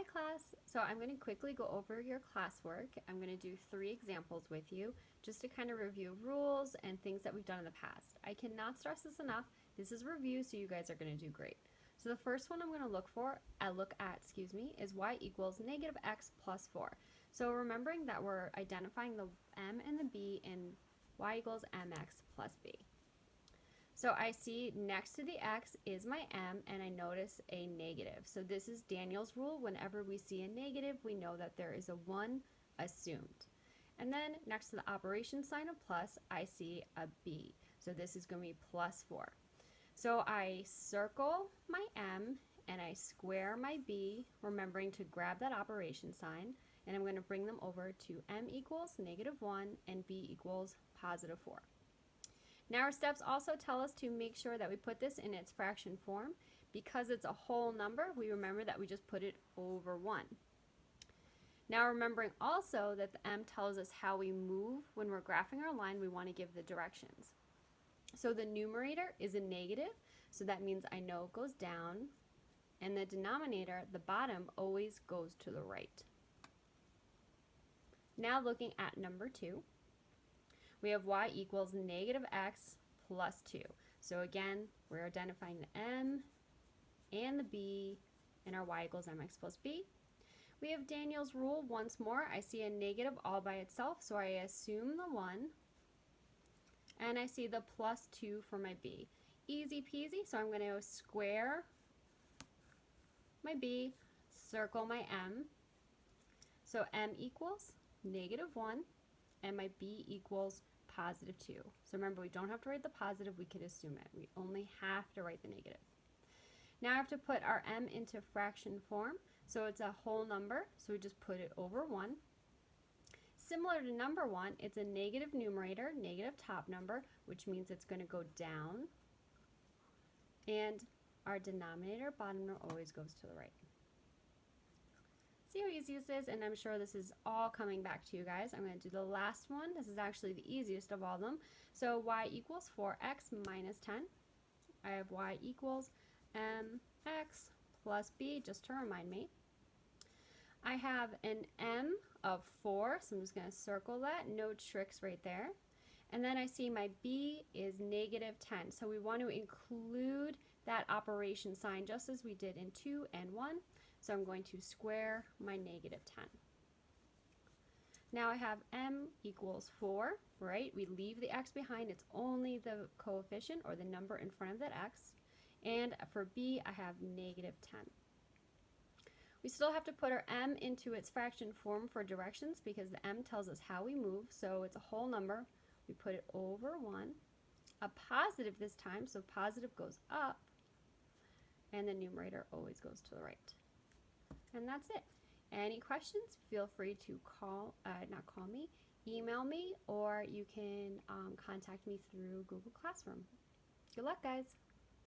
Hi class! So I'm going to quickly go over your classwork. I'm going to do 3 examples with you just to kind of review rules and things that we've done in the past. I cannot stress this enough. This is review, so you guys are going to do great. So the first one I'm going to look at, is y equals negative x plus 4. So remembering that we're identifying the m and the b in y equals mx plus b. So I see next to the x is my m, and I notice a negative. So this is Daniel's rule. Whenever we see a negative, we know that there is a 1 assumed. And then next to the operation sign of plus, I see a b. So this is going to be plus 4. So I circle my m and I square my b, remembering to grab that operation sign, and I'm going to bring them over to m equals negative 1 and b equals positive 4. Now our steps also tell us to make sure that we put this in its fraction form. Because it's a whole number, we remember that we just put it over 1. Now remembering also that the m tells us how we move when we're graphing our line, we want to give the directions. So the numerator is a negative, so that means I know it goes down, and the denominator, the bottom, always goes to the right. Now looking at number 2. We have y equals negative x plus 2. So again, we're identifying the m and the b in our y equals mx plus b. We have Daniel's rule once more. I see a negative all by itself, so I assume the 1. And I see the plus 2 for my b. Easy peasy, so I'm going to square my b, circle my m. So m equals negative 1, and my b equals positive 2. So remember, we don't have to write the positive, we could assume it. We only have to write the negative. Now I have to put our m into fraction form, so it's a whole number, so we just put it over 1. Similar to number 1, it's a negative numerator, negative top number, which means it's going to go down, and our denominator, bottom number, always goes to the right. See how easy this is, and I'm sure this is all coming back to you guys. I'm going to do the last one. This is actually the easiest of all of them. So y equals 4x minus 10. I have y equals mx plus b, just to remind me. I have an m of 4, so I'm just going to circle that. No tricks right there. And then I see my b is negative 10. So we want to include that operation sign just as we did in 2 and 1. So I'm going to square my negative 10. Now I have m equals 4, right? We leave the x behind. It's only the coefficient or the number in front of that x. And for b, I have negative 10. We still have to put our m into its fraction form for directions because the m tells us how we move. So it's a whole number. We put it over 1. A positive this time, so positive goes up. And the numerator always goes to the right. And that's it. Any questions, feel free to email me, or you can contact me through Google Classroom. Good luck, guys.